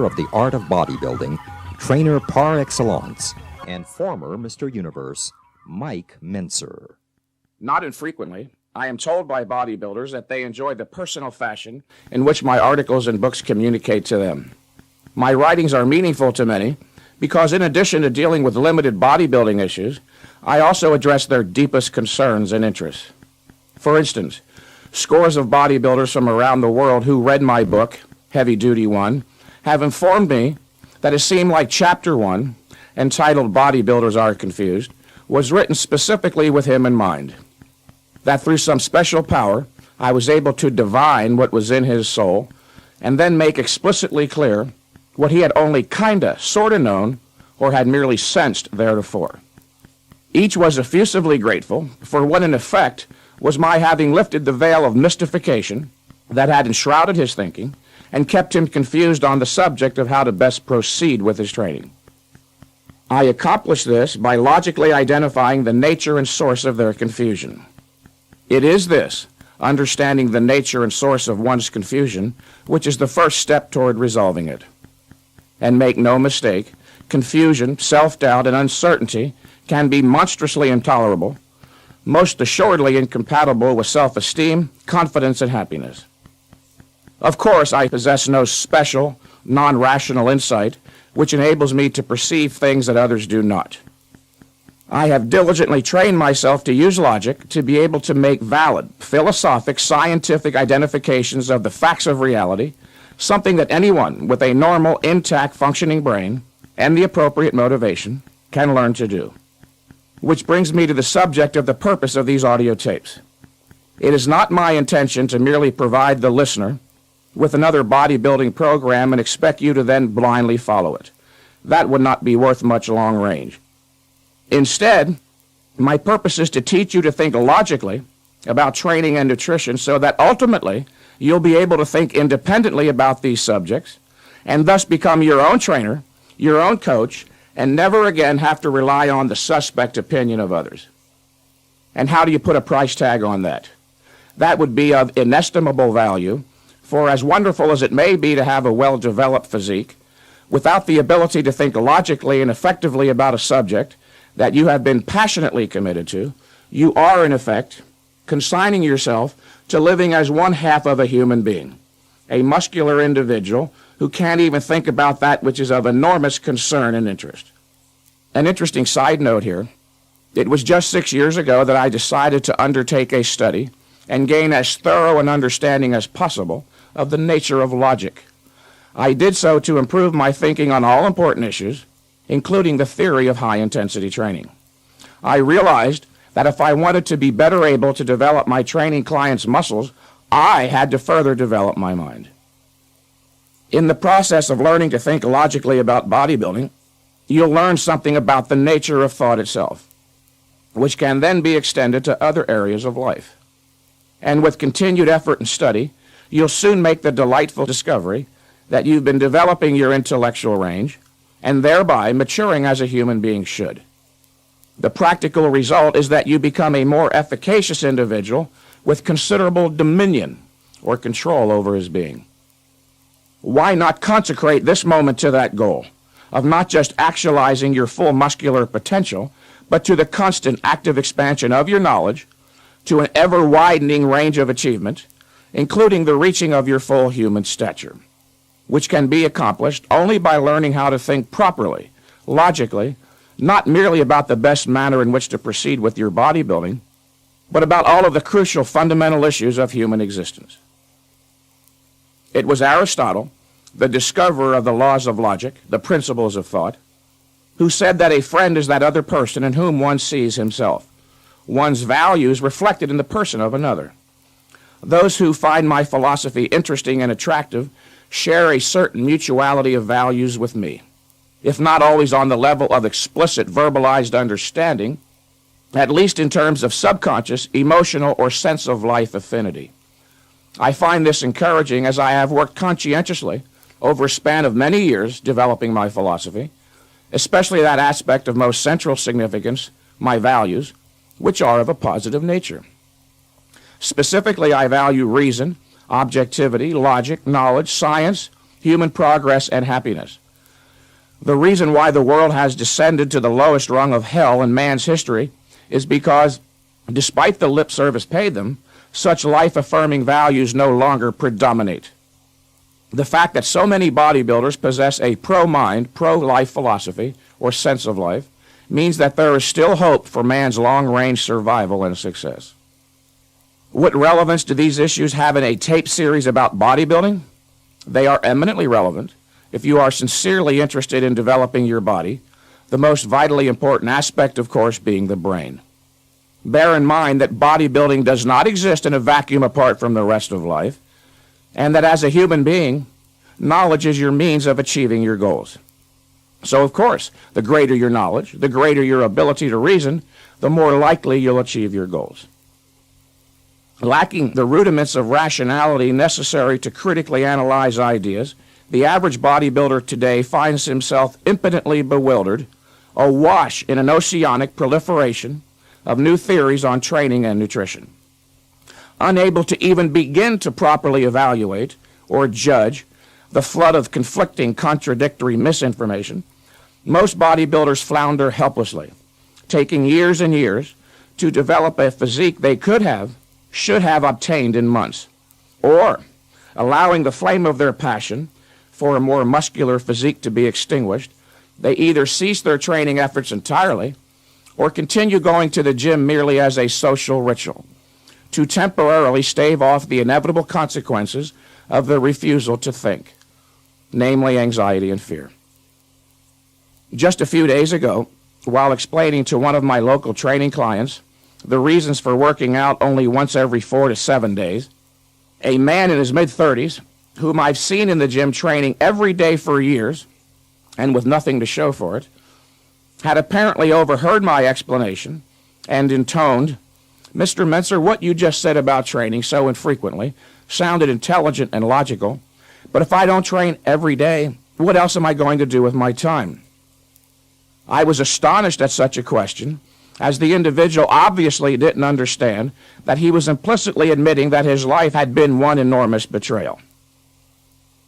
of the art of bodybuilding, trainer par excellence, and former Mr. Universe, Mike Mentzer. Not infrequently, I am told by bodybuilders that they enjoy the personal fashion in which my articles and books communicate to them. My writings are meaningful to many because in addition to dealing with limited bodybuilding issues, I also address their deepest concerns and interests. For instance, scores of bodybuilders from around the world who read my book, Heavy Duty 1, have informed me that it seemed like Chapter 1, entitled Bodybuilders Are Confused, was written specifically with him in mind. That through some special power, I was able to divine what was in his soul and then make explicitly clear what he had only kinda, sorta known or had merely sensed theretofore. Each was effusively grateful for what in effect was my having lifted the veil of mystification that had enshrouded his thinking and kept him confused on the subject of how to best proceed with his training. I accomplished this by logically identifying the nature and source of their confusion. It is this, understanding the nature and source of one's confusion, which is the first step toward resolving it. And make no mistake, confusion, self-doubt, and uncertainty can be monstrously intolerable, most assuredly incompatible with self-esteem, confidence, and happiness. Of course, I possess no special, non-rational insight which enables me to perceive things that others do not. I have diligently trained myself to use logic to be able to make valid, philosophic, scientific identifications of the facts of reality, something that anyone with a normal, intact, functioning brain and the appropriate motivation can learn to do. Which brings me to the subject of the purpose of these audio tapes. It is not my intention to merely provide the listener with another bodybuilding program and expect you to then blindly follow it. That would not be worth much long range. Instead, my purpose is to teach you to think logically about training and nutrition so that ultimately you'll be able to think independently about these subjects and thus become your own trainer, your own coach, and never again have to rely on the suspect opinion of others. And how do you put a price tag on that? That would be of inestimable value, for as wonderful as it may be to have a well-developed physique, without the ability to think logically and effectively about a subject that you have been passionately committed to, you are, in effect, consigning yourself to living as one half of a human being, a muscular individual who can't even think about that which is of enormous concern and interest. An interesting side note here, it was just 6 years ago that I decided to undertake a study and gain as thorough an understanding as possible of the nature of logic. I did so to improve my thinking on all important issues, including the theory of high-intensity training. I realized that if I wanted to be better able to develop my training clients' muscles, I had to further develop my mind. In the process of learning to think logically about bodybuilding, you'll learn something about the nature of thought itself, which can then be extended to other areas of life. And with continued effort and study, you'll soon make the delightful discovery that you've been developing your intellectual range and thereby maturing as a human being should. The practical result is that you become a more efficacious individual with considerable dominion or control over his being. Why not consecrate this moment to that goal of not just actualizing your full muscular potential, but to the constant active expansion of your knowledge to an ever-widening range of achievement, including the reaching of your full human stature, which can be accomplished only by learning how to think properly, logically, not merely about the best manner in which to proceed with your bodybuilding, but about all of the crucial fundamental issues of human existence. It was Aristotle, the discoverer of the laws of logic, the principles of thought, who said that a friend is that other person in whom one sees himself, one's values reflected in the person of another. Those who find my philosophy interesting and attractive share a certain mutuality of values with me, if not always on the level of explicit verbalized understanding, at least in terms of subconscious, emotional, or sense of life affinity. I find this encouraging as I have worked conscientiously over a span of many years developing my philosophy, especially that aspect of most central significance, my values, which are of a positive nature. Specifically, I value reason, objectivity, logic, knowledge, science, human progress, and happiness. The reason why the world has descended to the lowest rung of hell in man's history is because, despite the lip service paid them, such life-affirming values no longer predominate. The fact that so many bodybuilders possess a pro-mind, pro-life philosophy, or sense of life, means that there is still hope for man's long-range survival and success. What relevance do these issues have in a tape series about bodybuilding? They are eminently relevant if you are sincerely interested in developing your body, the most vitally important aspect, of course, being the brain. Bear in mind that bodybuilding does not exist in a vacuum apart from the rest of life, and that as a human being, knowledge is your means of achieving your goals. So, of course, the greater your knowledge, the greater your ability to reason, the more likely you'll achieve your goals. Lacking the rudiments of rationality necessary to critically analyze ideas, the average bodybuilder today finds himself impotently bewildered, awash in an oceanic proliferation of new theories on training and nutrition. Unable to even begin to properly evaluate or judge the flood of conflicting, contradictory misinformation, most bodybuilders flounder helplessly, taking years and years to develop a physique they should have obtained in months, or allowing the flame of their passion for a more muscular physique to be extinguished, they either cease their training efforts entirely or continue going to the gym merely as a social ritual to temporarily stave off the inevitable consequences of their refusal to think, namely anxiety and fear. Just a few days ago, while explaining to one of my local training clients the reasons for working out only once every 4 to 7 days, a man in his mid-30s, whom I've seen in the gym training every day for years, and with nothing to show for it, had apparently overheard my explanation and intoned, "Mr. Mentzer, what you just said about training so infrequently sounded intelligent and logical, but if I don't train every day, what else am I going to do with my time?" I was astonished at such a question, as the individual obviously didn't understand that he was implicitly admitting that his life had been one enormous betrayal.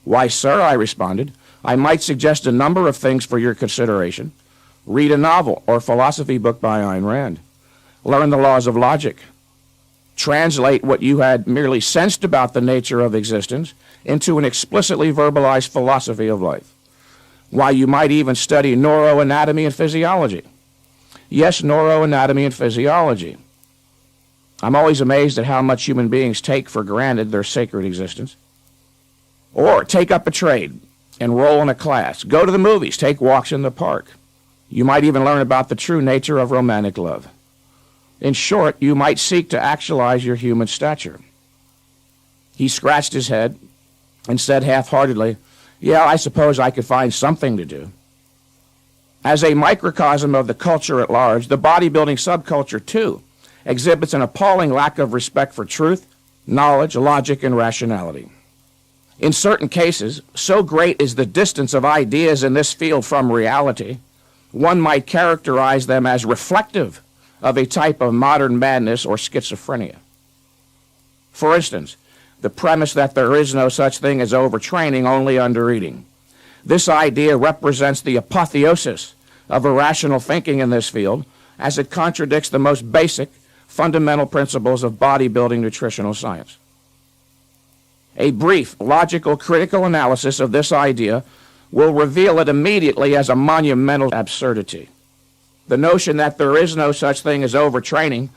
"Why, sir," I responded, "I might suggest a number of things for your consideration. Read a novel or philosophy book by Ayn Rand. Learn the laws of logic. Translate what you had merely sensed about the nature of existence into an explicitly verbalized philosophy of life. Why, you might even study neuroanatomy and physiology. Yes, neuroanatomy and physiology. I'm always amazed at how much human beings take for granted their sacred existence. Or take up a trade, enroll in a class, go to the movies, take walks in the park. You might even learn about the true nature of romantic love. In short, you might seek to actualize your human stature." He scratched his head and said half-heartedly, "Yeah, I suppose I could find something to do." As a microcosm of the culture at large, the bodybuilding subculture, too, exhibits an appalling lack of respect for truth, knowledge, logic, and rationality. In certain cases, so great is the distance of ideas in this field from reality, one might characterize them as reflective of a type of modern madness or schizophrenia. For instance, the premise that there is no such thing as overtraining, only undereating. This idea represents the apotheosis of irrational thinking in this field, as it contradicts the most basic, fundamental principles of bodybuilding nutritional science. A brief, logical, critical analysis of this idea will reveal it immediately as a monumental absurdity. The notion that there is no such thing as overtraining,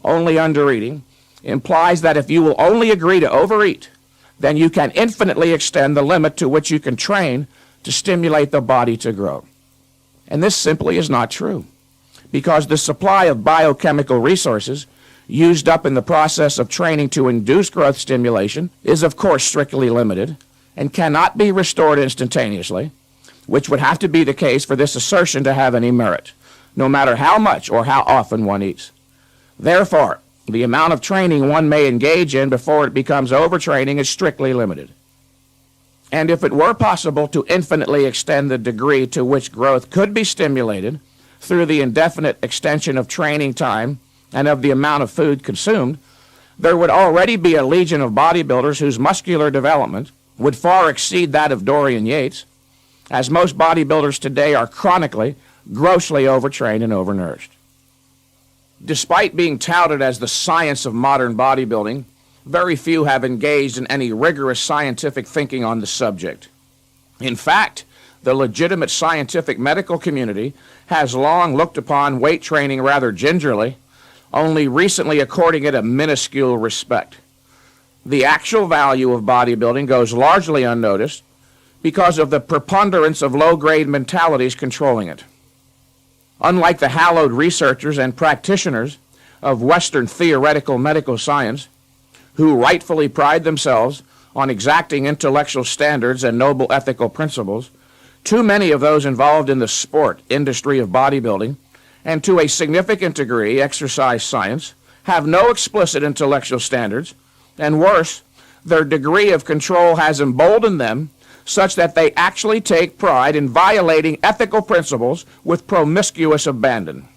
only undereating, implies that if you will only agree to overeat, then you can infinitely extend the limit to which you can train to stimulate the body to grow. And this simply is not true, because the supply of biochemical resources used up in the process of training to induce growth stimulation is, of course, strictly limited and cannot be restored instantaneously, which would have to be the case for this assertion to have any merit, no matter how much or how often one eats. Therefore, the amount of training one may engage in before it becomes overtraining is strictly limited. And if it were possible to infinitely extend the degree to which growth could be stimulated through the indefinite extension of training time and of the amount of food consumed, there would already be a legion of bodybuilders whose muscular development would far exceed that of Dorian Yates, as most bodybuilders today are chronically, grossly overtrained and overnourished. Despite being touted as the science of modern bodybuilding, very few have engaged in any rigorous scientific thinking on the subject. In fact, the legitimate scientific medical community has long looked upon weight training rather gingerly, only recently according it a minuscule respect. The actual value of bodybuilding goes largely unnoticed because of the preponderance of low-grade mentalities controlling it. Unlike the hallowed researchers and practitioners of Western theoretical medical science, who rightfully pride themselves on exacting intellectual standards and noble ethical principles, too many of those involved in the sport industry of bodybuilding, and to a significant degree exercise science, have no explicit intellectual standards, and worse, their degree of control has emboldened them such that they actually take pride in violating ethical principles with promiscuous abandon.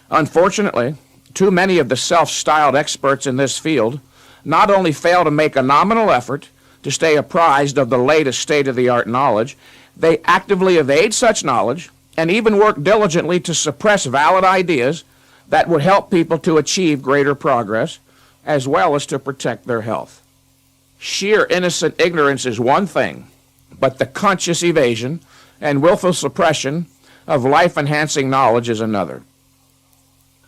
Unfortunately, too many of the self-styled experts in this field not only fail to make a nominal effort to stay apprised of the latest state-of-the-art knowledge, they actively evade such knowledge and even work diligently to suppress valid ideas that would help people to achieve greater progress, as well as to protect their health. Sheer innocent ignorance is one thing, but the conscious evasion and willful suppression of life-enhancing knowledge is another.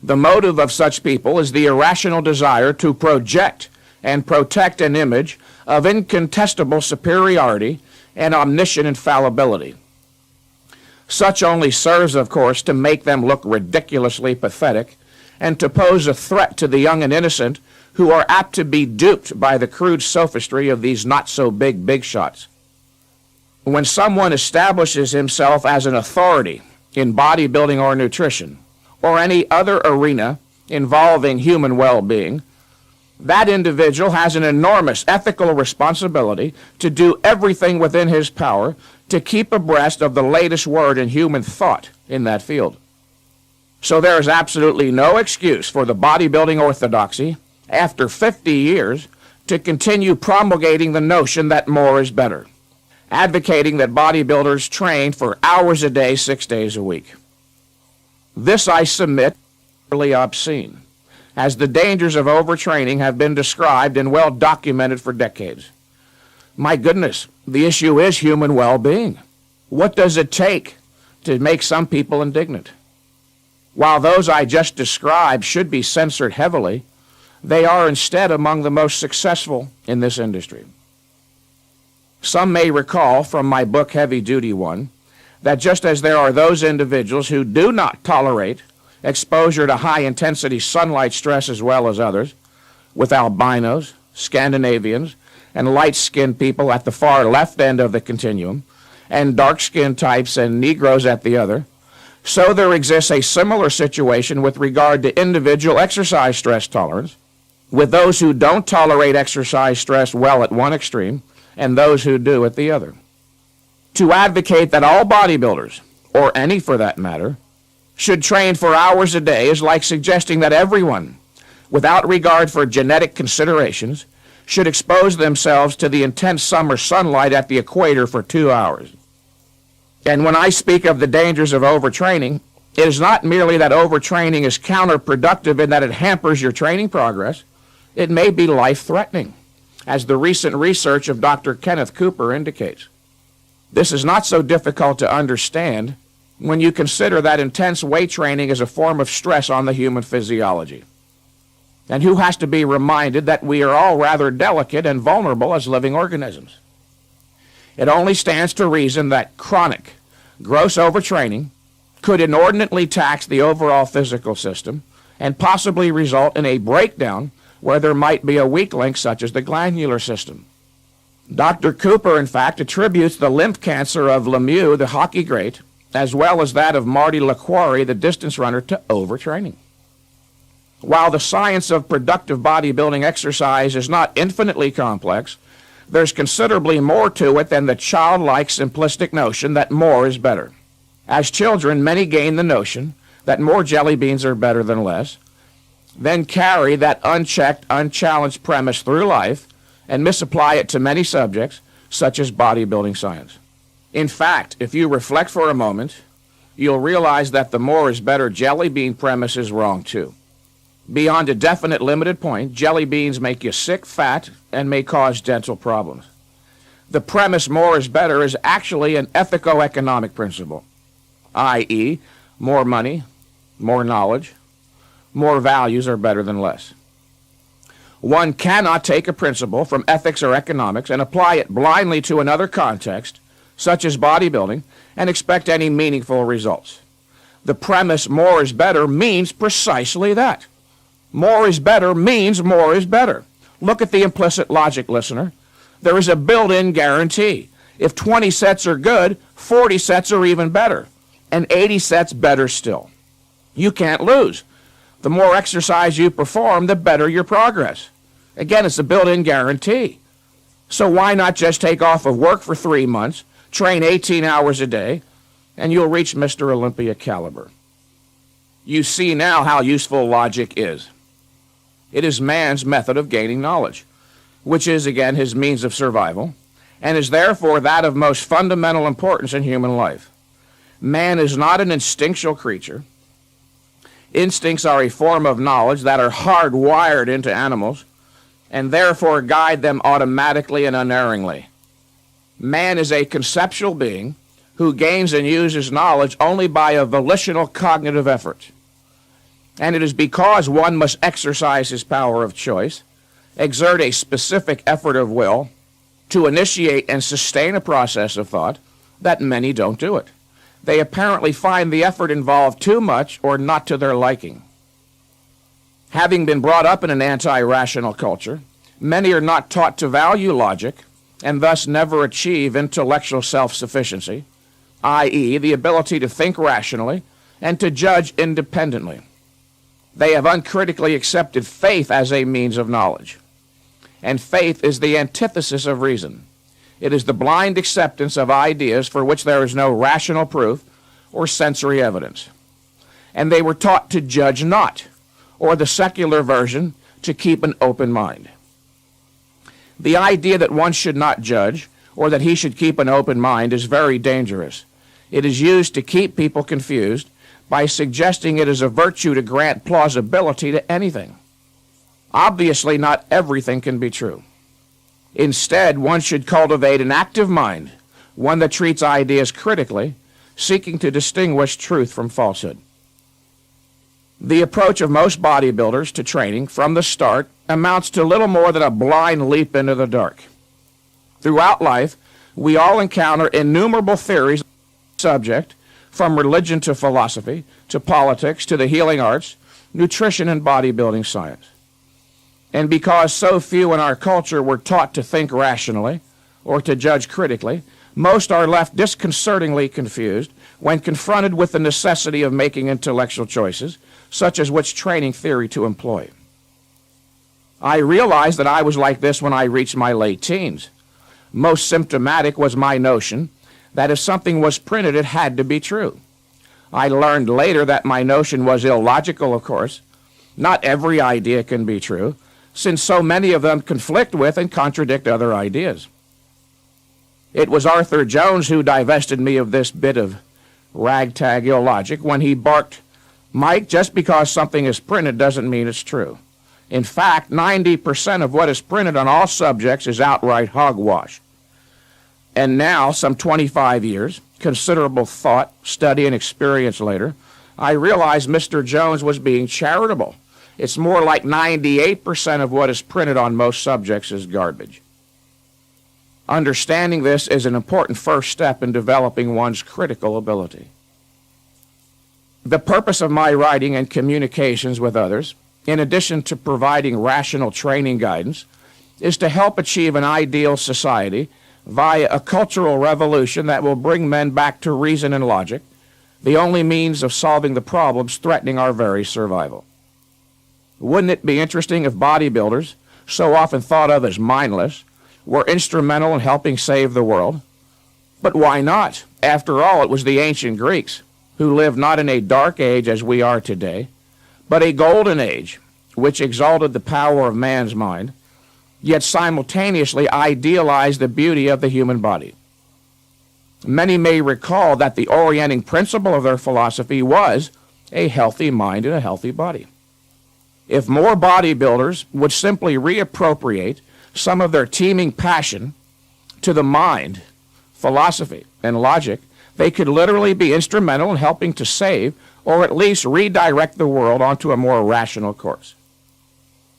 The motive of such people is the irrational desire to project and protect an image of incontestable superiority and omniscient infallibility. Such only serves, of course, to make them look ridiculously pathetic and to pose a threat to the young and innocent who are apt to be duped by the crude sophistry of these not-so-big big shots. When someone establishes himself as an authority in bodybuilding or nutrition, or any other arena involving human well-being, that individual has an enormous ethical responsibility to do everything within his power to keep abreast of the latest word in human thought in that field. So there is absolutely no excuse for the bodybuilding orthodoxy, after 50 years, to continue promulgating the notion that more is better, advocating that bodybuilders train for hours a day, 6 days a week. This, I submit, is really obscene, as the dangers of overtraining have been described and well documented for decades. My goodness, the issue is human well-being. What does it take to make some people indignant? While those I just described should be censored heavily, they are instead among the most successful in this industry. Some may recall from my book Heavy Duty One that just as there are those individuals who do not tolerate exposure to high-intensity sunlight stress as well as others, with albinos, Scandinavians, and light-skinned people at the far left end of the continuum, and dark-skinned types and Negroes at the other, so there exists a similar situation with regard to individual exercise stress tolerance, with those who don't tolerate exercise stress well at one extreme and those who do at the other. To advocate that all bodybuilders, or any for that matter, should train for hours a day is like suggesting that everyone, without regard for genetic considerations, should expose themselves to the intense summer sunlight at the equator for 2 hours. And when I speak of the dangers of overtraining, it is not merely that overtraining is counterproductive in that it hampers your training progress. It may be life-threatening, as the recent research of Dr. Kenneth Cooper indicates. This is not so difficult to understand when you consider that intense weight training is a form of stress on the human physiology. And who has to be reminded that we are all rather delicate and vulnerable as living organisms? It only stands to reason that chronic, gross overtraining could inordinately tax the overall physical system and possibly result in a breakdown where there might be a weak link such as the glandular system. Dr. Cooper, in fact, attributes the lymph cancer of Lemieux, the hockey great, as well as that of Marty LaQuarrie, the distance runner, to overtraining. While the science of productive bodybuilding exercise is not infinitely complex, there's considerably more to it than the childlike simplistic notion that more is better. As children, many gain the notion that more jelly beans are better than less, then carry that unchecked, unchallenged premise through life and misapply it to many subjects, such as bodybuilding science. In fact, if you reflect for a moment, you'll realize that the more is better jelly bean premise is wrong too. Beyond a definite limited point, jelly beans make you sick, fat, and may cause dental problems. The premise more is better is actually an ethico-economic principle, i.e., more money, more knowledge, more values are better than less. One cannot take a principle from ethics or economics and apply it blindly to another context, such as bodybuilding, and expect any meaningful results. The premise more is better means precisely that. More is better means more is better. Look at the implicit logic, listener. There is a built-in guarantee. If 20 sets are good, 40 sets are even better, and 80 sets better still. You can't lose. The more exercise you perform, the better your progress. Again, it's a built-in guarantee. So why not just take off of work for 3 months, train 18 hours a day, and you'll reach Mr. Olympia caliber. You see now how useful logic is. It is man's method of gaining knowledge, which is, again, his means of survival, and is therefore that of most fundamental importance in human life. Man is not an instinctual creature. Instincts are a form of knowledge that are hardwired into animals, and therefore guide them automatically and unerringly. Man is a conceptual being who gains and uses knowledge only by a volitional cognitive effort. And it is because one must exercise his power of choice, exert a specific effort of will, to initiate and sustain a process of thought, that many don't do it. They apparently find the effort involved too much or not to their liking. Having been brought up in an anti-rational culture, many are not taught to value logic and thus never achieve intellectual self-sufficiency, i.e., the ability to think rationally and to judge independently. They have uncritically accepted faith as a means of knowledge. And faith is the antithesis of reason. It is the blind acceptance of ideas for which there is no rational proof or sensory evidence. And they were taught to judge not, or the secular version, to keep an open mind. The idea that one should not judge, or that he should keep an open mind, is very dangerous. It is used to keep people confused by suggesting it is a virtue to grant plausibility to anything. Obviously, not everything can be true. Instead, one should cultivate an active mind, one that treats ideas critically, seeking to distinguish truth from falsehood. The approach of most bodybuilders to training from the start amounts to little more than a blind leap into the dark. Throughout life, we all encounter innumerable theories on the subject, from religion to philosophy, to politics, to the healing arts, nutrition, and bodybuilding science. And because so few in our culture were taught to think rationally or to judge critically, most are left disconcertingly confused when confronted with the necessity of making intellectual choices, such as which training theory to employ. I realized that I was like this when I reached my late teens. Most symptomatic was my notion that if something was printed, it had to be true. I learned later that my notion was illogical, of course. Not every idea can be true, since so many of them conflict with and contradict other ideas. It was Arthur Jones who divested me of this bit of ragtag illogic when he barked, "Mike, just because something is printed doesn't mean it's true. In fact, 90% of what is printed on all subjects is outright hogwash." And now, some 25 years, considerable thought, study, and experience later, I realized Mr. Jones was being charitable. It's more like 98% of what is printed on most subjects is garbage. Understanding this is an important first step in developing one's critical ability. The purpose of my writing and communications with others, in addition to providing rational training guidance, is to help achieve an ideal society via a cultural revolution that will bring men back to reason and logic, the only means of solving the problems threatening our very survival. Wouldn't it be interesting if bodybuilders, so often thought of as mindless, were instrumental in helping save the world? But why not? After all, it was the ancient Greeks who lived not in a dark age as we are today, but a golden age, which exalted the power of man's mind, yet simultaneously idealize the beauty of the human body. Many may recall that the orienting principle of their philosophy was a healthy mind and a healthy body. If more bodybuilders would simply reappropriate some of their teeming passion to the mind, philosophy, and logic, they could literally be instrumental in helping to save or at least redirect the world onto a more rational course.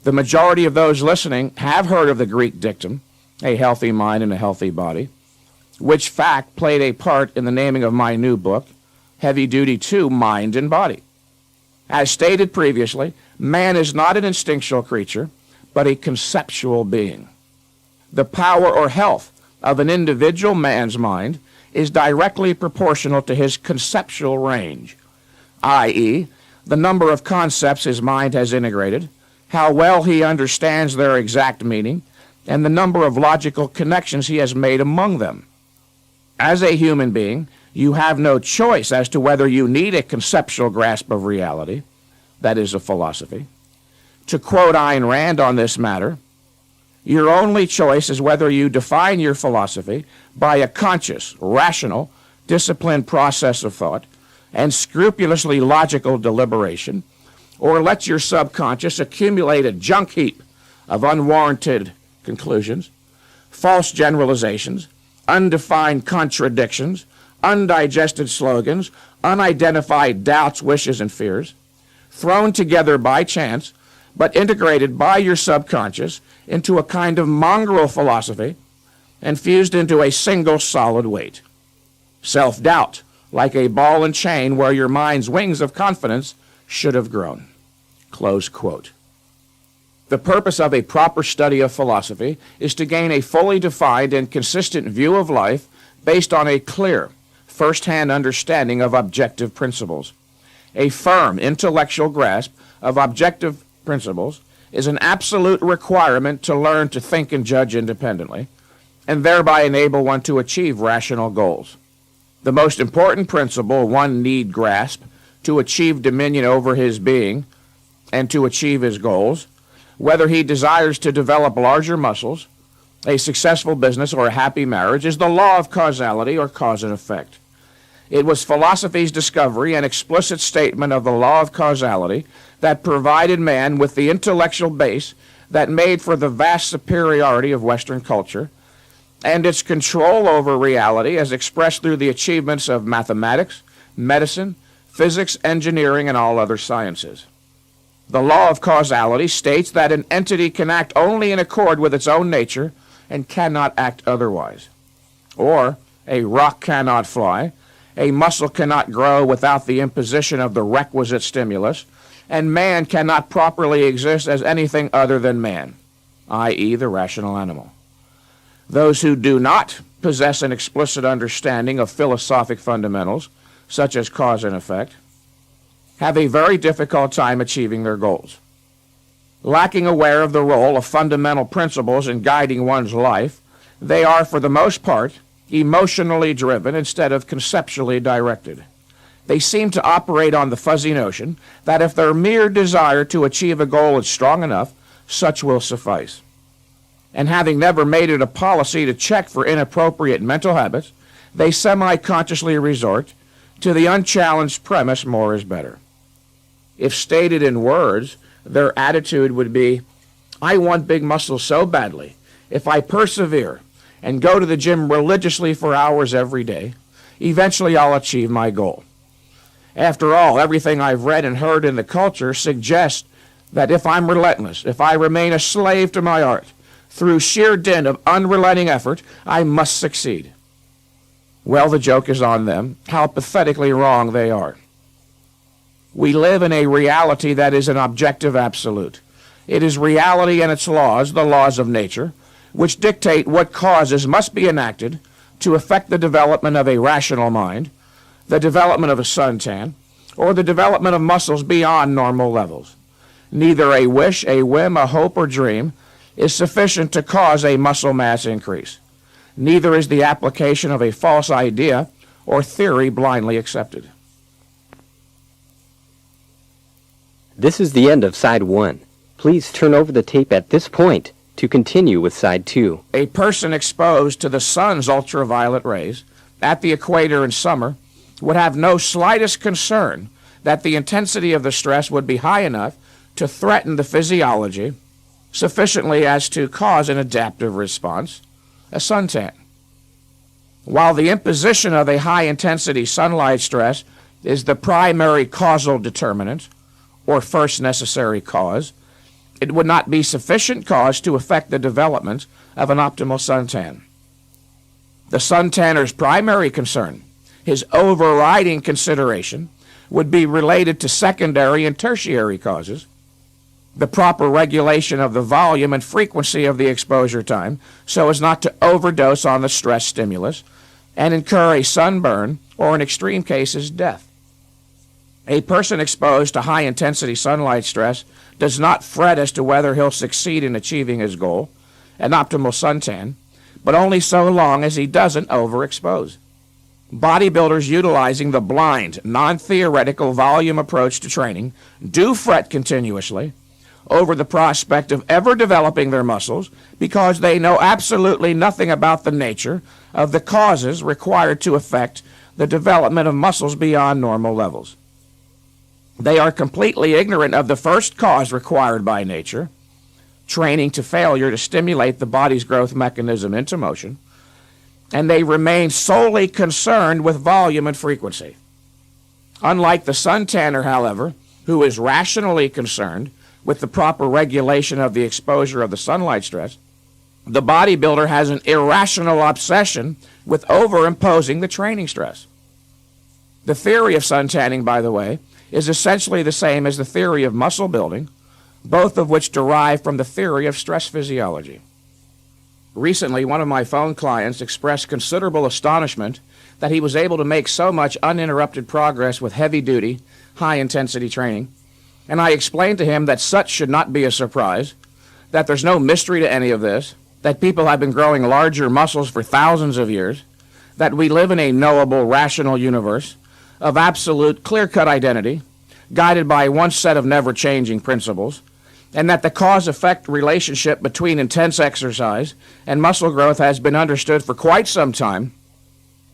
The majority of those listening have heard of the Greek dictum, a healthy mind and a healthy body, which fact played a part in the naming of my new book, Heavy Duty 2, Mind and Body. As stated previously, man is not an instinctual creature, but a conceptual being. The power or health of an individual man's mind is directly proportional to his conceptual range, i.e., the number of concepts his mind has integrated, how well he understands their exact meaning, and the number of logical connections he has made among them. As a human being, you have no choice as to whether you need a conceptual grasp of reality, that is, a philosophy. To quote Ayn Rand on this matter, your only choice is whether you define your philosophy by a conscious, rational, disciplined process of thought and scrupulously logical deliberation, or let your subconscious accumulate a junk heap of unwarranted conclusions, false generalizations, undefined contradictions, undigested slogans, unidentified doubts, wishes, and fears, thrown together by chance, but integrated by your subconscious into a kind of mongrel philosophy and fused into a single solid weight. Self-doubt, like a ball and chain where your mind's wings of confidence should have grown. Close quote. The purpose of a proper study of philosophy is to gain a fully defined and consistent view of life based on a clear, first-hand understanding of objective principles. A firm intellectual grasp of objective principles is an absolute requirement to learn to think and judge independently, and thereby enable one to achieve rational goals. The most important principle one need grasp to achieve dominion over his being and to achieve his goals, whether he desires to develop larger muscles, a successful business, or a happy marriage, is the law of causality or cause and effect. It was philosophy's discovery and explicit statement of the law of causality that provided man with the intellectual base that made for the vast superiority of Western culture and its control over reality as expressed through the achievements of mathematics, medicine, physics, engineering, and all other sciences. The law of causality states that an entity can act only in accord with its own nature and cannot act otherwise. Or, a rock cannot fly, a muscle cannot grow without the imposition of the requisite stimulus, and man cannot properly exist as anything other than man, i.e., the rational animal. Those who do not possess an explicit understanding of philosophic fundamentals, such as cause and effect, have a very difficult time achieving their goals. Lacking aware of the role of fundamental principles in guiding one's life, they are, for the most part, emotionally driven instead of conceptually directed. They seem to operate on the fuzzy notion that if their mere desire to achieve a goal is strong enough, such will suffice. And having never made it a policy to check for inappropriate mental habits, they semi-consciously resort to the unchallenged premise, more is better. If stated in words, their attitude would be, I want big muscles so badly. If I persevere and go to the gym religiously for hours every day, eventually I'll achieve my goal. After all, everything I've read and heard in the culture suggests that if I'm relentless, if I remain a slave to my art, through sheer dint of unrelenting effort, I must succeed. Well, the joke is on them, how pathetically wrong they are. We live in a reality that is an objective absolute. It is reality and its laws, the laws of nature, which dictate what causes must be enacted to affect the development of a rational mind, the development of a suntan, or the development of muscles beyond normal levels. Neither a wish, a whim, a hope, or dream is sufficient to cause a muscle mass increase. Neither is the application of a false idea or theory blindly accepted. This is the end of Side 1. Please turn over the tape at this point To continue with side 2. A person exposed to the sun's ultraviolet rays at the equator in summer would have no slightest concern that the intensity of the stress would be high enough to threaten the physiology sufficiently as to cause an adaptive response, a suntan. While the imposition of a high-intensity sunlight stress is the primary causal determinant, or first necessary cause, it would not be sufficient cause to affect the development of an optimal suntan. The suntanner's primary concern, his overriding consideration, would be related to secondary and tertiary causes, the proper regulation of the volume and frequency of the exposure time so as not to overdose on the stress stimulus and incur a sunburn or, in extreme cases, death. A person exposed to high-intensity sunlight stress does not fret as to whether he'll succeed in achieving his goal, an optimal suntan, but only so long as he doesn't overexpose. Bodybuilders utilizing the blind, non-theoretical volume approach to training do fret continuously over the prospect of ever developing their muscles because they know absolutely nothing about the nature of the causes required to affect the development of muscles beyond normal levels. They are completely ignorant of the first cause required by nature, training to failure to stimulate the body's growth mechanism into motion, and they remain solely concerned with volume and frequency. Unlike the suntanner, however, who is rationally concerned with the proper regulation of the exposure of the sunlight stress, the bodybuilder has an irrational obsession with overimposing the training stress. The theory of suntanning, by the way, is essentially the same as the theory of muscle building, both of which derive from the theory of stress physiology. Recently, one of my phone clients expressed considerable astonishment that he was able to make so much uninterrupted progress with heavy-duty, high-intensity training, and I explained to him that such should not be a surprise, that there's no mystery to any of this, that people have been growing larger muscles for thousands of years, that we live in a knowable, rational universe of absolute, clear-cut identity, guided by one set of never-changing principles, and that the cause-effect relationship between intense exercise and muscle growth has been understood for quite some time,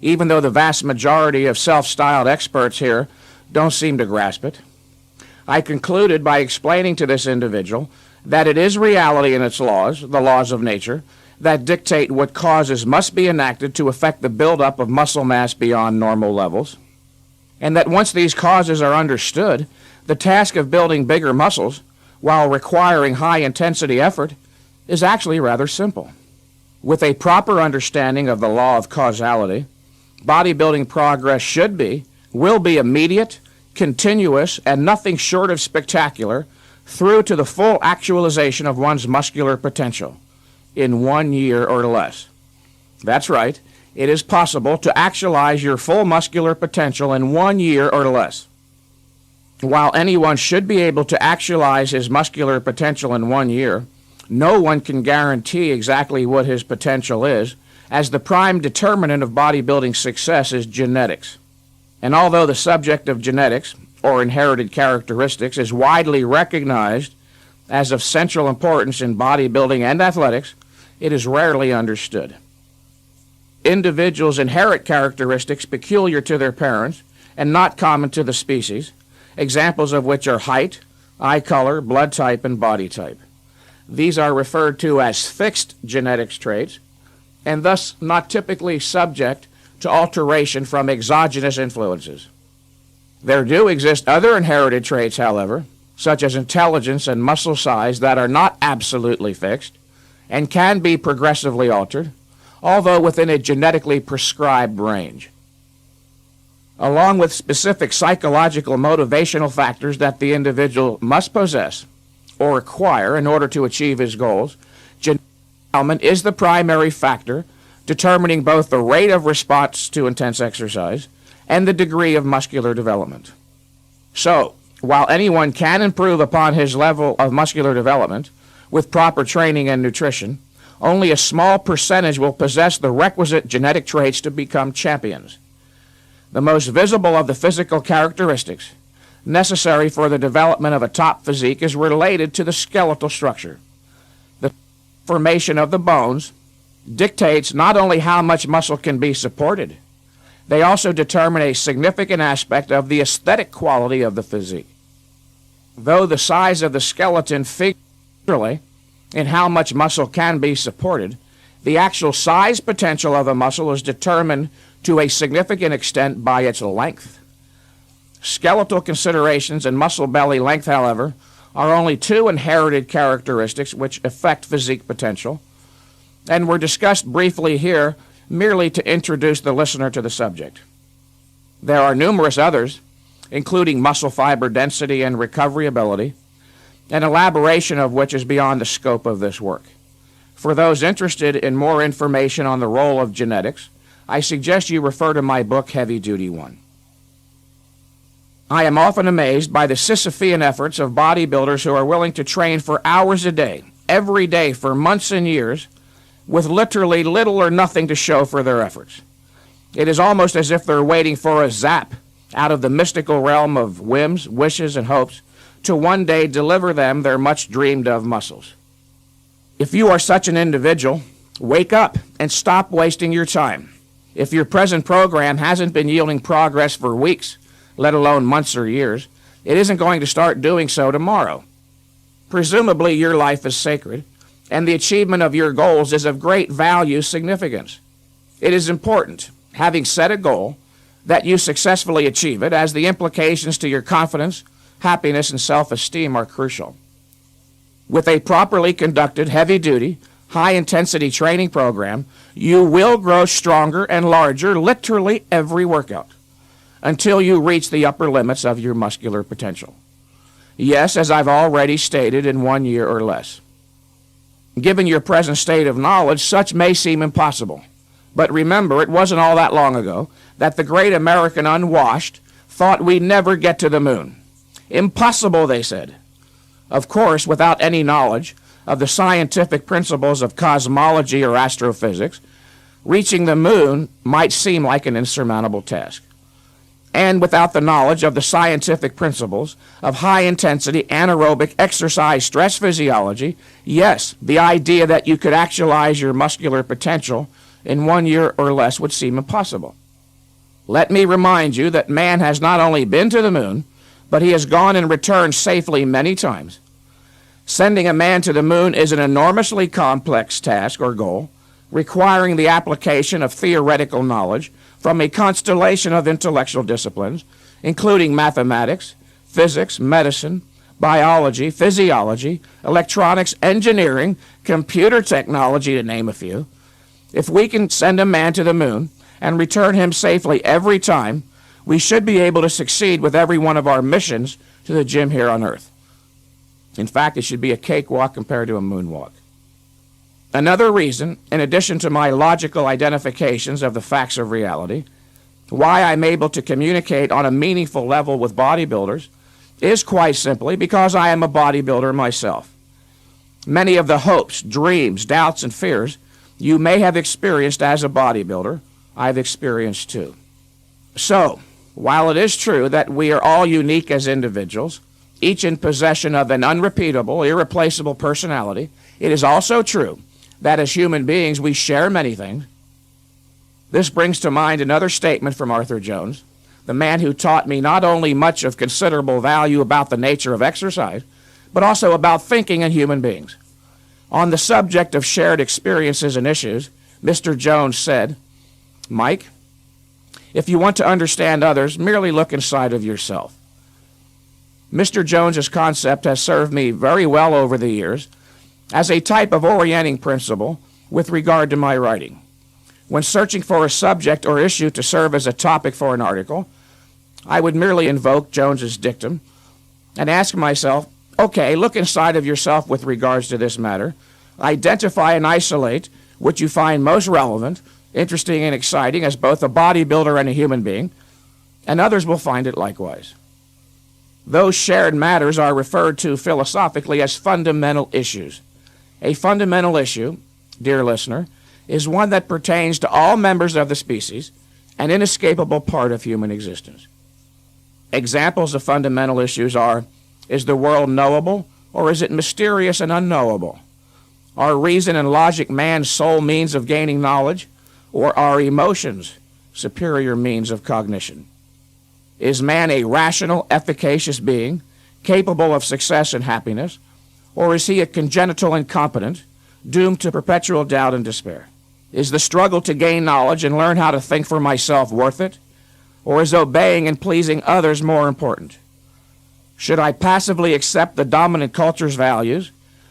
even though the vast majority of self-styled experts here don't seem to grasp it. I concluded by explaining to this individual that it is reality and its laws, the laws of nature, that dictate what causes must be enacted to affect the buildup of muscle mass beyond normal levels, and that once these causes are understood, the task of building bigger muscles, while requiring high-intensity effort, is actually rather simple. With a proper understanding of the law of causality, bodybuilding progress should be, will be immediate, continuous, and nothing short of spectacular through to the full actualization of one's muscular potential in 1 year or less. That's right. It is possible to actualize your full muscular potential in 1 year or less. While anyone should be able to actualize his muscular potential in 1 year, no one can guarantee exactly what his potential is, as the prime determinant of bodybuilding success is genetics. And although the subject of genetics, or inherited characteristics, is widely recognized as of central importance in bodybuilding and athletics, it is rarely understood. Individuals inherit characteristics peculiar to their parents and not common to the species, examples of which are height, eye color, blood type, and body type. These are referred to as fixed genetics traits, and thus not typically subject to alteration from exogenous influences. There do exist other inherited traits, however, such as intelligence and muscle size, that are not absolutely fixed and can be progressively altered, although within a genetically prescribed range. Along with specific psychological motivational factors that the individual must possess or acquire in order to achieve his goals, genetic endowment is the primary factor determining both the rate of response to intense exercise and the degree of muscular development. So, while anyone can improve upon his level of muscular development with proper training and nutrition, only a small percentage will possess the requisite genetic traits to become champions. The most visible of the physical characteristics necessary for the development of a top physique is related to the skeletal structure. The formation of the bones dictates not only how much muscle can be supported, they also determine a significant aspect of the aesthetic quality of the physique. Though the size of the skeleton figures in how much muscle can be supported, the actual size potential of a muscle is determined to a significant extent by its length. Skeletal considerations and muscle belly length, however, are only two inherited characteristics which affect physique potential, and were discussed briefly here merely to introduce the listener to the subject. There are numerous others, including muscle fiber density and recovery ability, an elaboration of which is beyond the scope of this work. For those interested in more information on the role of genetics, I suggest you refer to my book, Heavy Duty 1. I am often amazed by the Sisyphean efforts of bodybuilders who are willing to train for hours a day, every day for months and years, with literally little or nothing to show for their efforts. It is almost as if they're waiting for a zap out of the mystical realm of whims, wishes, and hopes to one day deliver them their much dreamed of muscles. If you are such an individual, wake up and stop wasting your time. If your present program hasn't been yielding progress for weeks, let alone months or years, it isn't going to start doing so tomorrow. Presumably your life is sacred, and the achievement of your goals is of great value significance. It is important, having set a goal, that you successfully achieve it, as the implications to your confidence, happiness, and self-esteem are crucial. With a properly conducted, heavy-duty, high-intensity training program, you will grow stronger and larger literally every workout, until you reach the upper limits of your muscular potential. Yes, as I've already stated, in 1 year or less. Given your present state of knowledge, such may seem impossible. But remember, it wasn't all that long ago that the great American unwashed thought we'd never get to the moon. Impossible, they said. Of course, without any knowledge of the scientific principles of cosmology or astrophysics, reaching the moon might seem like an insurmountable task. And without the knowledge of the scientific principles of high-intensity anaerobic exercise stress physiology, yes, the idea that you could actualize your muscular potential in 1 year or less would seem impossible. Let me remind you that man has not only been to the moon, but he has gone and returned safely many times. Sending a man to the moon is an enormously complex task or goal, requiring the application of theoretical knowledge from a constellation of intellectual disciplines, including mathematics, physics, medicine, biology, physiology, electronics, engineering, computer technology, to name a few. If we can send a man to the moon and return him safely every time, we should be able to succeed with every one of our missions to the gym here on Earth. In fact, it should be a cakewalk compared to a moonwalk. Another reason, in addition to my logical identifications of the facts of reality, why I'm able to communicate on a meaningful level with bodybuilders is quite simply because I am a bodybuilder myself. Many of the hopes, dreams, doubts, and fears you may have experienced as a bodybuilder, I've experienced too. So, while it is true that we are all unique as individuals, each in possession of an unrepeatable, irreplaceable personality, it is also true that as human beings we share many things. This brings to mind another statement from Arthur Jones, the man who taught me not only much of considerable value about the nature of exercise, but also about thinking in human beings. On the subject of shared experiences and issues, Mr. Jones said, "Mike, if you want to understand others, merely look inside of yourself." Mr. Jones's concept has served me very well over the years as a type of orienting principle with regard to my writing. When searching for a subject or issue to serve as a topic for an article, I would merely invoke Jones's dictum and ask myself, okay, look inside of yourself with regards to this matter, identify and isolate what you find most relevant, interesting, and exciting as both a bodybuilder and a human being, and others will find it likewise. Those shared matters are referred to philosophically as fundamental issues. A fundamental issue, dear listener, is one that pertains to all members of the species, an inescapable part of human existence. Examples of fundamental issues are, is the world knowable, or is it mysterious and unknowable? Are reason and logic man's sole means of gaining knowledge, or are emotions superior means of cognition? Is man a rational, efficacious being, capable of success and happiness, or is he a congenital incompetent, doomed to perpetual doubt and despair? Is the struggle to gain knowledge and learn how to think for myself worth it, or is obeying and pleasing others more important? Should I passively accept the dominant culture's values,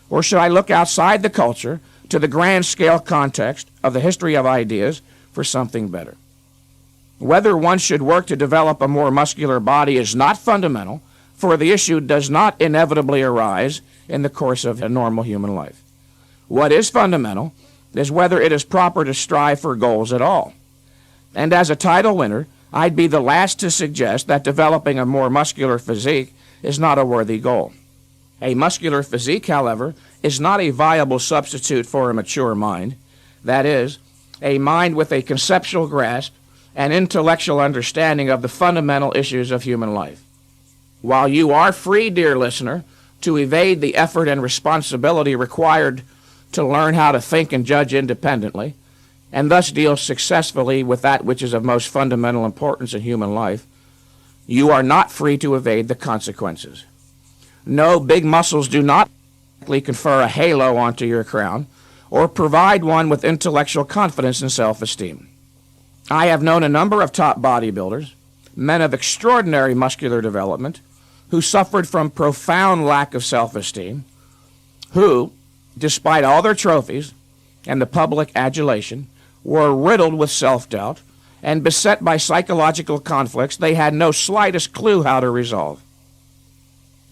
or should I look outside the culture to the grand-scale context of the history of ideas for something better? Whether one should work to develop a more muscular body is not fundamental, for the issue does not inevitably arise in the course of a normal human life. What is fundamental is whether it is proper to strive for goals at all. And as a title winner, I'd be the last to suggest that developing a more muscular physique is not a worthy goal. A muscular physique, however, is not a viable substitute for a mature mind. That is, a mind with a conceptual grasp and intellectual understanding of the fundamental issues of human life. While you are free, dear listener, to evade the effort and responsibility required to learn how to think and judge independently, and thus deal successfully with that which is of most fundamental importance in human life, you are not free to evade the consequences. No, big muscles do not confer a halo onto your crown or provide one with intellectual confidence and self-esteem. I have known a number of top bodybuilders, men of extraordinary muscular development, who suffered from profound lack of self-esteem, who, despite all their trophies and the public adulation, were riddled with self-doubt and beset by psychological conflicts they had no slightest clue how to resolve.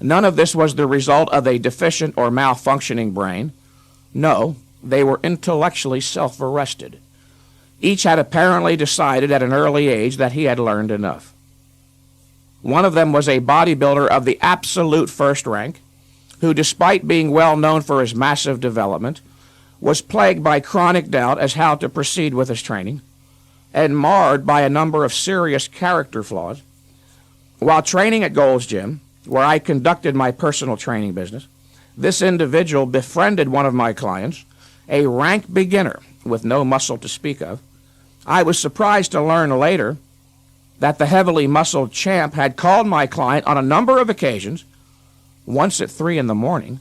None of this was the result of a deficient or malfunctioning brain. No, they were intellectually self-arrested. Each had apparently decided at an early age that he had learned enough. One of them was a bodybuilder of the absolute first rank, who, despite being well known for his massive development, was plagued by chronic doubt as how to proceed with his training, and marred by a number of serious character flaws. While training at Gold's Gym, where I conducted my personal training business, this individual befriended one of my clients, a rank beginner with no muscle to speak of. I was surprised to learn later that the heavily muscled champ had called my client on a number of occasions, once at 3 a.m,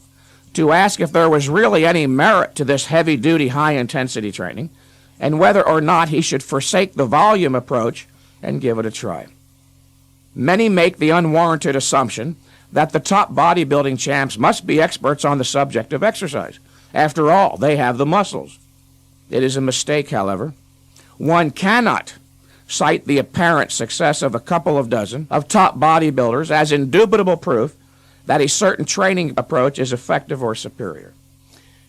to ask if there was really any merit to this heavy-duty, high-intensity training, and whether or not he should forsake the volume approach and give it a try. Many make the unwarranted assumption that the top bodybuilding champs must be experts on the subject of exercise. After all, they have the muscles. It is a mistake, however. One cannot cite the apparent success of a couple of dozen of top bodybuilders as indubitable proof that a certain training approach is effective or superior.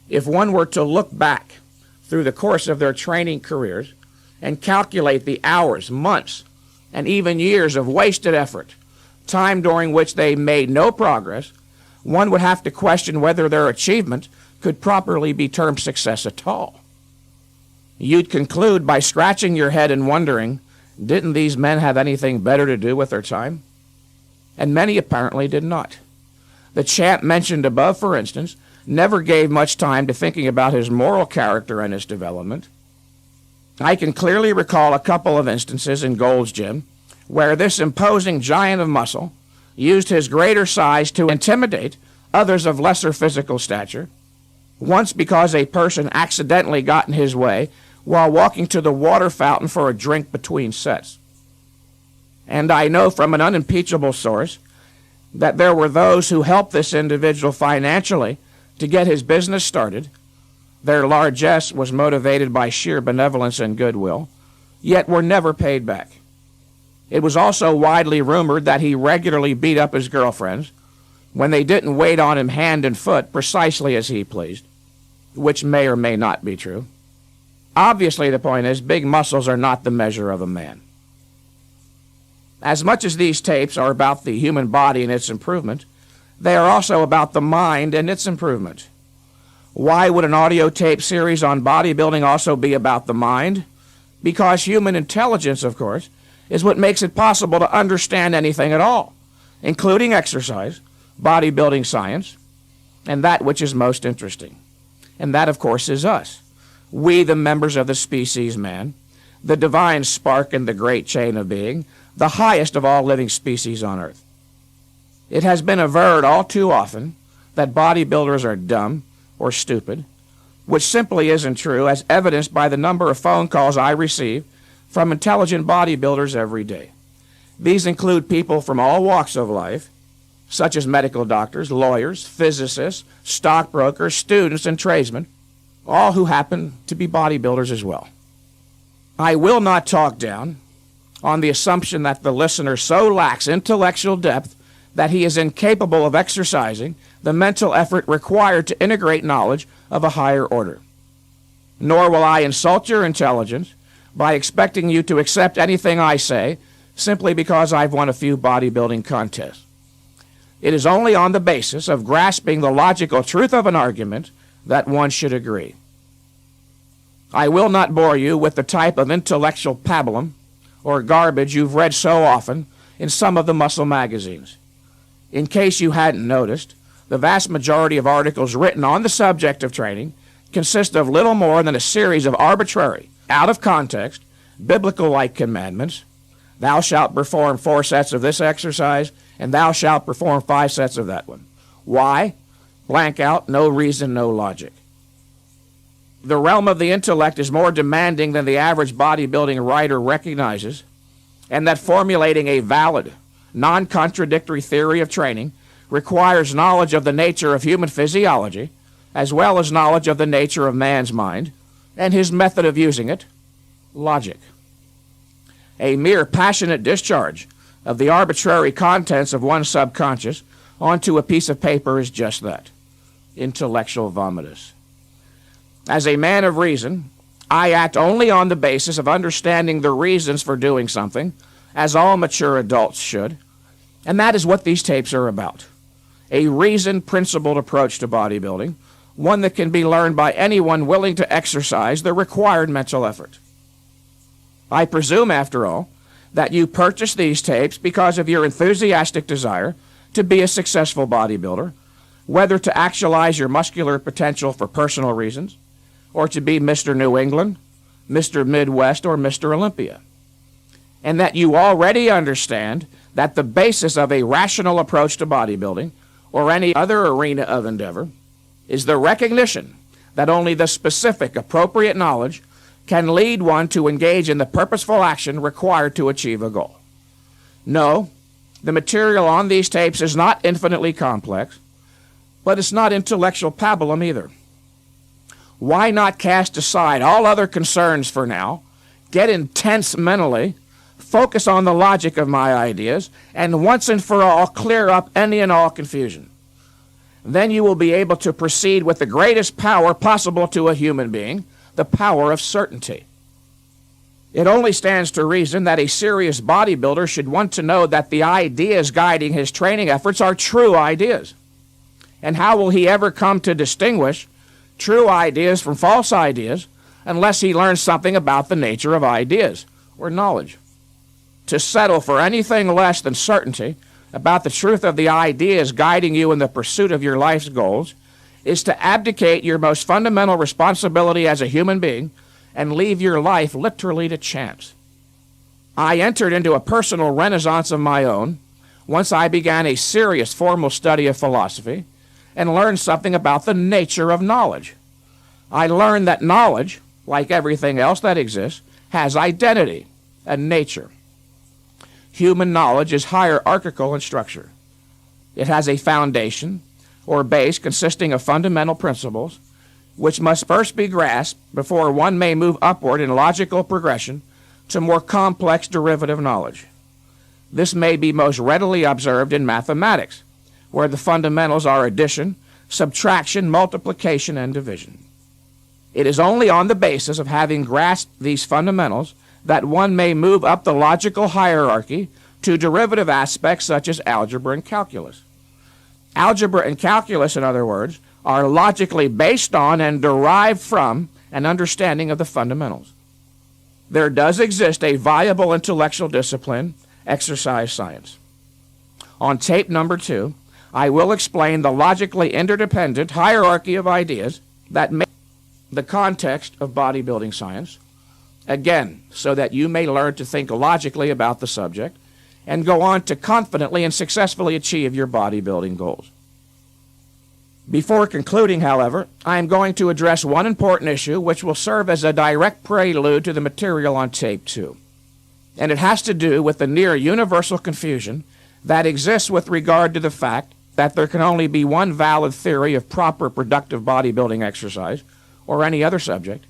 If one were to look back through the course of their training careers and calculate the hours, months, and even years of wasted effort, time during which they made no progress, one would have to question whether their achievement could properly be termed success at all. You'd conclude by scratching your head and wondering, didn't these men have anything better to do with their time? And many apparently did not. The champ mentioned above, for instance, never gave much time to thinking about his moral character and his development. I can clearly recall a couple of instances in Gold's Gym where this imposing giant of muscle used his greater size to intimidate others of lesser physical stature, once because a person accidentally got in his way while walking to the water fountain for a drink between sets. And I know from an unimpeachable source that there were those who helped this individual financially to get his business started. Their largesse was motivated by sheer benevolence and goodwill, yet were never paid back. It was also widely rumored that he regularly beat up his girlfriends when they didn't wait on him hand and foot precisely as he pleased, which may or may not be true. Obviously, the point is, big muscles are not the measure of a man. As much as these tapes are about the human body and its improvement, they are also about the mind and its improvement. Why would an audio tape series on bodybuilding also be about the mind? Because human intelligence, of course, is what makes it possible to understand anything at all, including exercise, bodybuilding science, and that which is most interesting. and that, of course, is us. We, the members of the species man, the divine spark in the great chain of being, the highest of all living species on earth. It has been averred all too often that bodybuilders are dumb or stupid, which simply isn't true, as evidenced by the number of phone calls I receive from intelligent bodybuilders every day. These include people from all walks of life, such as medical doctors, lawyers, physicists, stockbrokers, students, and tradesmen, all who happen to be bodybuilders as well. I will not talk down on the assumption that the listener so lacks intellectual depth that he is incapable of exercising the mental effort required to integrate knowledge of a higher order. Nor will I insult your intelligence by expecting you to accept anything I say simply because I've won a few bodybuilding contests. It is only on the basis of grasping the logical truth of an argument that one should agree. I will not bore you with the type of intellectual pablum or garbage you've read so often in some of the muscle magazines. In case you hadn't noticed, the vast majority of articles written on the subject of training consist of little more than a series of arbitrary, out of context, biblical-like commandments. Thou shalt perform 4 sets of this exercise, and thou shalt perform 5 sets of that one. Why? Blank out, no reason, no logic. The realm of the intellect is more demanding than the average bodybuilding writer recognizes, and that formulating a valid, non-contradictory theory of training requires knowledge of the nature of human physiology, as well as knowledge of the nature of man's mind, and his method of using it, logic. A mere passionate discharge of the arbitrary contents of one's subconscious onto a piece of paper is just that, intellectual vomitus. As a man of reason, I act only on the basis of understanding the reasons for doing something, as all mature adults should, and that is what these tapes are about. A reasoned, principled approach to bodybuilding, one that can be learned by anyone willing to exercise the required mental effort. I presume, after all, that you purchased these tapes because of your enthusiastic desire to be a successful bodybuilder, whether to actualize your muscular potential for personal reasons, or to be Mr. New England, Mr. Midwest, or Mr. Olympia. And that you already understand that the basis of a rational approach to bodybuilding, or any other arena of endeavor, is the recognition that only the specific, appropriate knowledge can lead one to engage in the purposeful action required to achieve a goal. No, the material on these tapes is not infinitely complex, but it's not intellectual pablum either. Why not cast aside all other concerns for now, get intense mentally, focus on the logic of my ideas, and once and for all clear up any and all confusion? Then you will be able to proceed with the greatest power possible to a human being, the power of certainty. It only stands to reason that a serious bodybuilder should want to know that the ideas guiding his training efforts are true ideas. And how will he ever come to distinguish true ideas from false ideas unless he learns something about the nature of ideas, or knowledge? To settle for anything less than certainty about the truth of the ideas guiding you in the pursuit of your life's goals is to abdicate your most fundamental responsibility as a human being and leave your life literally to chance. I entered into a personal renaissance of my own once I began a serious formal study of philosophy and learned something about the nature of knowledge. I learned that knowledge, like everything else that exists, has identity and nature. Human knowledge is hierarchical in structure. It has a foundation or base consisting of fundamental principles which must first be grasped before one may move upward in logical progression to more complex derivative knowledge. This may be most readily observed in mathematics, where the fundamentals are addition, subtraction, multiplication, and division. It is only on the basis of having grasped these fundamentals that one may move up the logical hierarchy to derivative aspects such as algebra and calculus. Algebra and calculus, in other words, are logically based on and derived from an understanding of the fundamentals. There does exist a viable intellectual discipline, exercise science. On tape number 2, I will explain the logically interdependent hierarchy of ideas that make the context of bodybuilding science, again, so that you may learn to think logically about the subject and go on to confidently and successfully achieve your bodybuilding goals. Before concluding, however, I am going to address one important issue which will serve as a direct prelude to the material on tape 2. And it has to do with the near universal confusion that exists with regard to the fact that there can only be one valid theory of proper productive bodybuilding exercise or any other subject.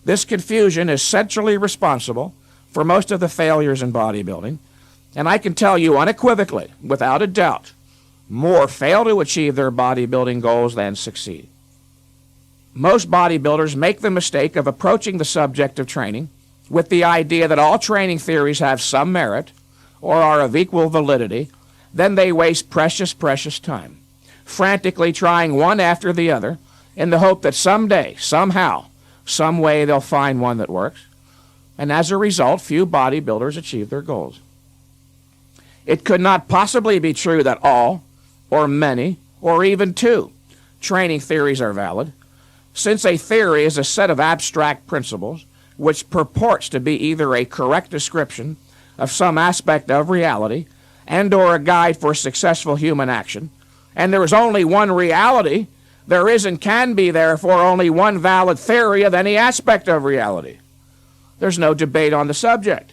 This confusion is centrally responsible for most of the failures in bodybuilding, and I can tell you unequivocally, without a doubt, more fail to achieve their bodybuilding goals than succeed. Most bodybuilders make the mistake of approaching the subject of training with the idea that all training theories have some merit or are of equal validity. Then they waste precious time, frantically trying one after the other in the hope that someday, somehow, some way they'll find one that works. And as a result, few bodybuilders achieve their goals. It could not possibly be true that all, or many, or even two training theories are valid, since a theory is a set of abstract principles which purports to be either a correct description of some aspect of reality and or a guide for successful human action, and there is only one reality. There is and can be, therefore, only one valid theory of any aspect of reality. There's no debate on the subject.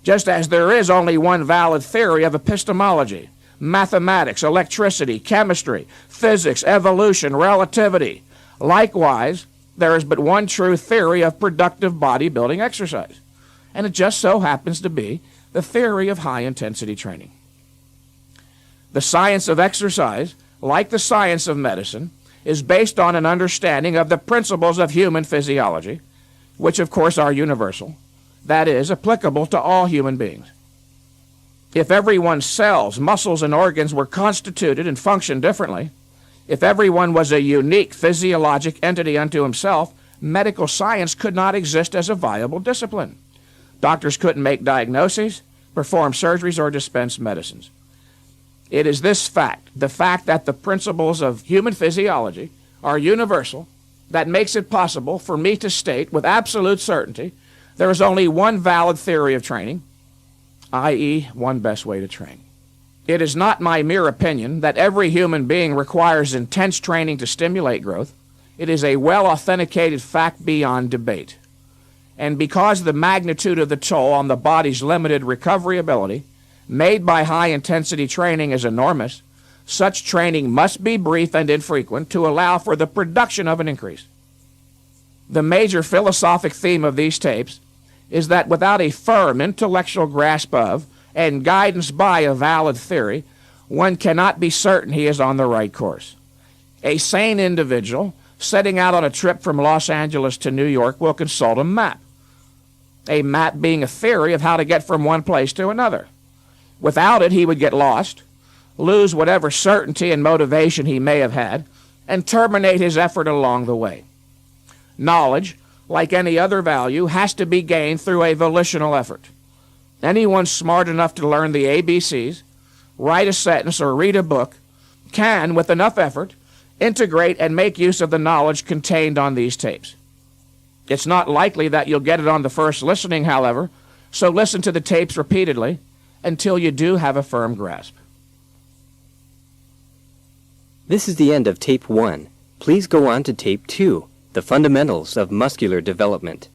Just as there is only one valid theory of epistemology, mathematics, electricity, chemistry, physics, evolution, relativity. Likewise, there is but one true theory of productive bodybuilding exercise, and it just so happens to be the theory of high-intensity training. The science of exercise, like the science of medicine, is based on an understanding of the principles of human physiology, which of course are universal, that is, applicable to all human beings. If everyone's cells, muscles, and organs were constituted and functioned differently, if everyone was a unique physiologic entity unto himself, medical science could not exist as a viable discipline. Doctors couldn't make diagnoses, perform surgeries, or dispense medicines. It is this fact, the fact that the principles of human physiology are universal, that makes it possible for me to state with absolute certainty there is only one valid theory of training, i.e., one best way to train. It is not my mere opinion that every human being requires intense training to stimulate growth. It is a well-authenticated fact beyond debate. And because the magnitude of the toll on the body's limited recovery ability made by high-intensity training is enormous, such training must be brief and infrequent to allow for the production of an increase. The major philosophic theme of these tapes is that without a firm intellectual grasp of and guidance by a valid theory, one cannot be certain he is on the right course. A sane individual setting out on a trip from Los Angeles to New York will consult a map being a theory of how to get from one place to another. Without it, he would get lost, lose whatever certainty and motivation he may have had, and terminate his effort along the way. Knowledge, like any other value, has to be gained through a volitional effort. Anyone smart enough to learn the ABCs, write a sentence, or read a book can, with enough effort, integrate and make use of the knowledge contained on these tapes. It's not likely that you'll get it on the first listening, however, so listen to the tapes repeatedly until you do have a firm grasp. This is the end of Tape 1. Please go on to Tape 2, The Fundamentals of Muscular Development.